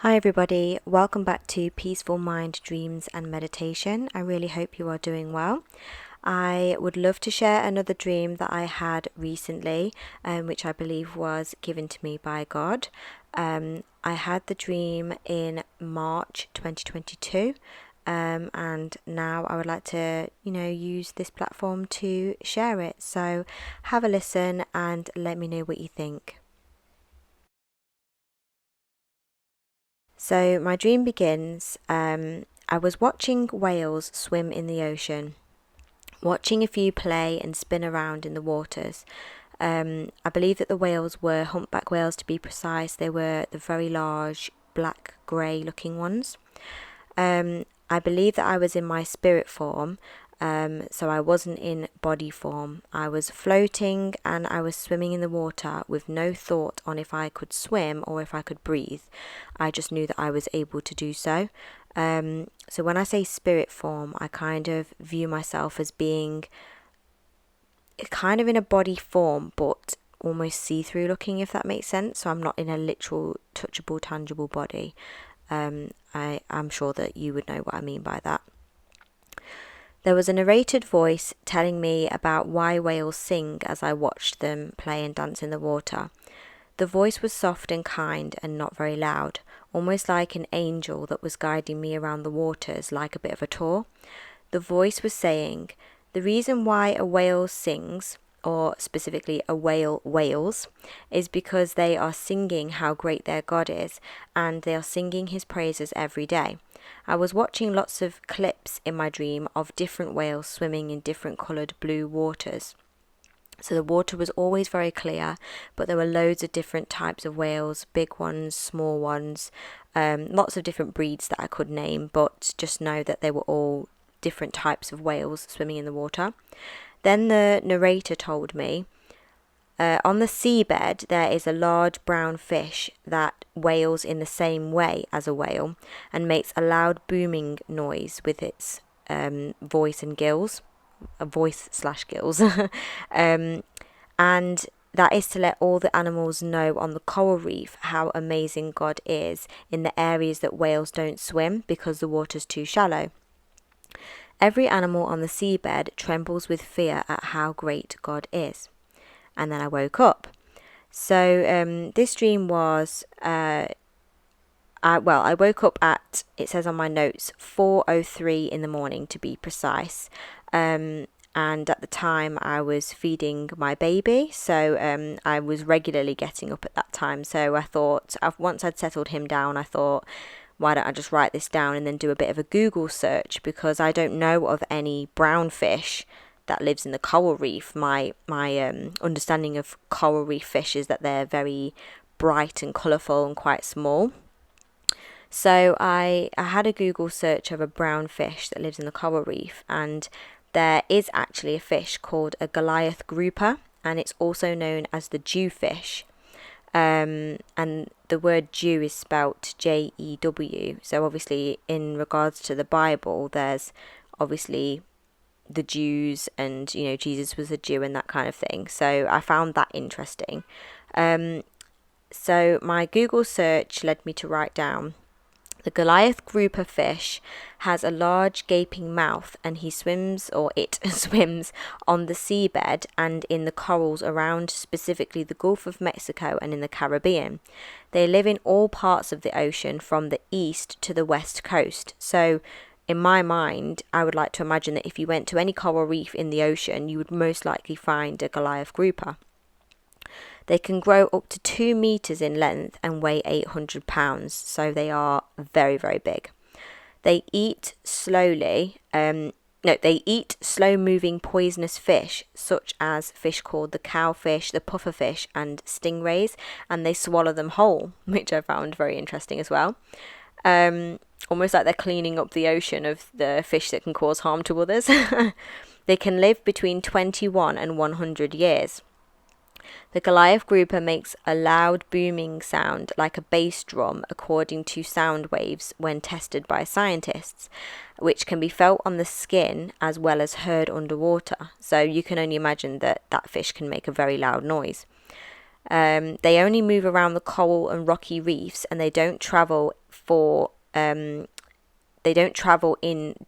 Hi everybody, welcome back to Peaceful Mind, Dreams and Meditation. I really hope you are doing well. I would love to share another dream that I had recently, which I believe was given to me by God. I had the dream in March 2022, and now I would like to, use this platform to share it. So have a listen and let me know what you think. So my dream begins. I was watching whales swim in the ocean, watching a few play and spin around in the waters. I believe that the whales were humpback whales, to be precise. They were the very large, black, grey looking ones. I believe that I was in my spirit form, so I wasn't in body form. I was floating and I was swimming in the water with no thought on if I could swim or if I could breathe. I just knew that I was able to do so. So when I say spirit form, I kind of view myself as being kind of in a body form, but almost see-through looking, if that makes sense. So I'm not in a literal, touchable, tangible body. I'm sure that you would know what I mean by that. There was a narrated voice telling me about why whales sing as I watched them play and dance in the water. The voice was soft and kind and not very loud, almost like an angel that was guiding me around the waters like a bit of a tour. The voice was saying, the reason why a whale sings, or specifically a whale wails, is because they are singing how great their God is, and they are singing his praises every day. I was watching lots of clips in my dream of different whales swimming in different coloured blue waters. So the water was always very clear, but there were loads of different types of whales, big ones, small ones, lots of different breeds that I could name, but just know that they were all different types of whales swimming in the water. Then the narrator told me, on the seabed there is a large brown fish that wails in the same way as a whale and makes a loud booming noise with its voice and gills, a voice/gills, and that is to let all the animals know on the coral reef how amazing God is in the areas that whales don't swim because the water's too shallow. Every animal on the seabed trembles with fear at how great God is. And then I woke up. So this dream was, I woke up at, it says on my notes, 4:03 in the morning to be precise. And at the time I was feeding my baby, so I was regularly getting up at that time. So I thought, once I'd settled him down, I thought, why don't I just write this down and then do a bit of a Google search, because I don't know of any brown fish that lives in the coral reef. My understanding of coral reef fish is that they're very bright and colourful and quite small. So I had a Google search of a brown fish that lives in the coral reef, and there is actually a fish called a Goliath grouper, and it's also known as the Jewfish. And the word Jew is spelt Jew. So obviously in regards to the Bible, there's obviously the Jews, and Jesus was a Jew and that kind of thing. So I found that interesting. So my Google search led me to write down, the Goliath grouper fish has a large gaping mouth, and he swims, or it swims, on the seabed and in the corals around specifically the Gulf of Mexico and in the Caribbean. They live in all parts of the ocean from the east to the west coast. So in my mind, I would like to imagine that if you went to any coral reef in the ocean, you would most likely find a Goliath grouper. They can grow up to 2 meters in length and weigh 800 pounds, so they are very, very big. They eat slowly, they eat slow-moving poisonous fish, such as fish called the cowfish, the pufferfish, and stingrays, and they swallow them whole, which I found very interesting as well. Almost like they're cleaning up the ocean of the fish that can cause harm to others. They can live between 21 and 100 years. The Goliath grouper makes a loud booming sound like a bass drum according to sound waves when tested by scientists, which can be felt on the skin as well as heard underwater. So you can only imagine that that fish can make a very loud noise. They only move around the coral and rocky reefs, and they don't travel in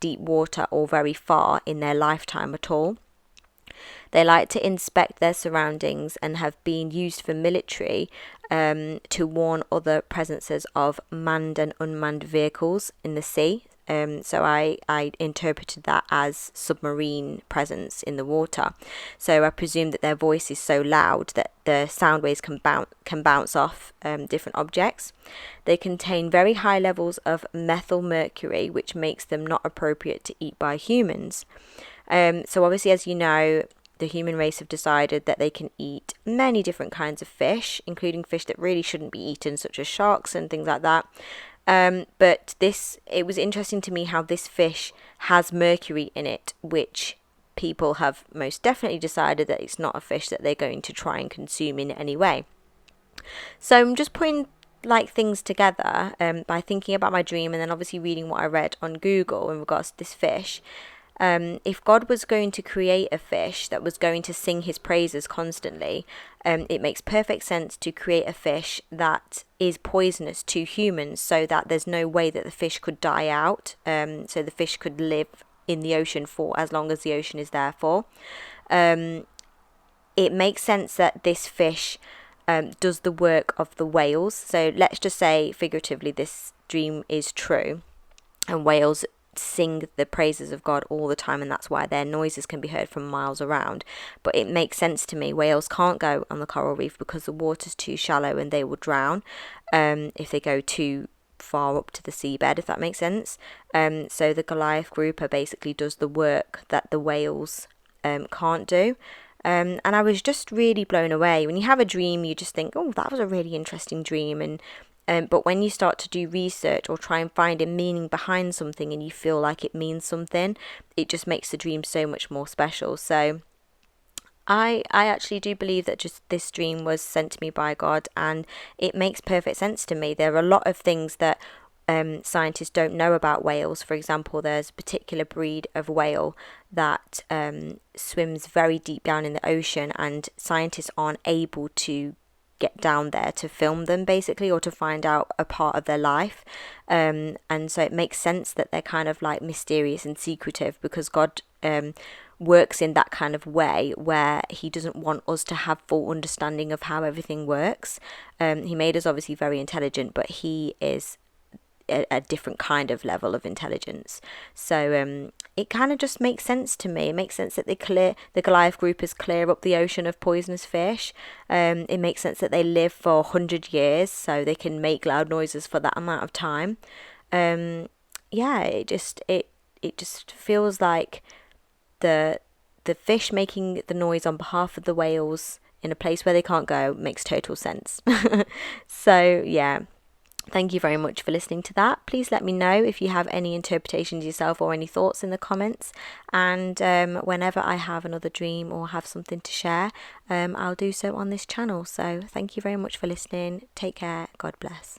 deep water or very far in their lifetime at all. They like to inspect their surroundings and have been used for military to warn other presences of manned and unmanned vehicles in the sea. So I interpreted that as submarine presence in the water. So I presume that their voice is so loud that the sound waves can bounce off different objects. They contain very high levels of methyl mercury, which makes them not appropriate to eat by humans. So obviously, as you know, the human race have decided that they can eat many different kinds of fish, including fish that really shouldn't be eaten, such as sharks and things like that. But it was interesting to me how this fish has mercury in it, which people have most definitely decided that it's not a fish that they're going to try and consume in any way. So I'm just putting like things together by thinking about my dream and then obviously reading what I read on Google in regards to this fish. If God was going to create a fish that was going to sing his praises constantly, it makes perfect sense to create a fish that is poisonous to humans so that there's no way that the fish could die out. So the fish could live in the ocean for as long as the ocean is there for. It makes sense that this fish does the work of the whales. So let's just say figuratively this dream is true and whales sing the praises of God all the time, and that's why their noises can be heard from miles around. But it makes sense to me. Whales can't go on the coral reef because the water's too shallow and they will drown if they go too far up to the seabed, if that makes sense. So the Goliath grouper basically does the work that the whales can't do. And I was just really blown away. When you have a dream, you just think, oh, that was a really interesting dream. But when you start to do research or try and find a meaning behind something and you feel like it means something, it just makes the dream so much more special. So I actually do believe that just this dream was sent to me by God, and it makes perfect sense to me. There are a lot of things that scientists don't know about whales. For example, there's a particular breed of whale that swims very deep down in the ocean, and scientists aren't able to get down there to film them basically, or to find out a part of their life. And so it makes sense that they're kind of like mysterious and secretive, because God works in that kind of way where he doesn't want us to have full understanding of how everything works. He made us obviously very intelligent, but he is a different kind of level of intelligence. So it kind of just makes sense to me. It makes sense that the Goliath groupers clear up the ocean of poisonous fish. It makes sense that they live for 100 years, so they can make loud noises for that amount of time. It just feels like the fish making the noise on behalf of the whales in a place where they can't go makes total sense. So yeah. Thank you very much for listening to that. Please let me know if you have any interpretations yourself or any thoughts in the comments. And whenever I have another dream or have something to share, I'll do so on this channel. So thank you very much for listening. Take care. God bless.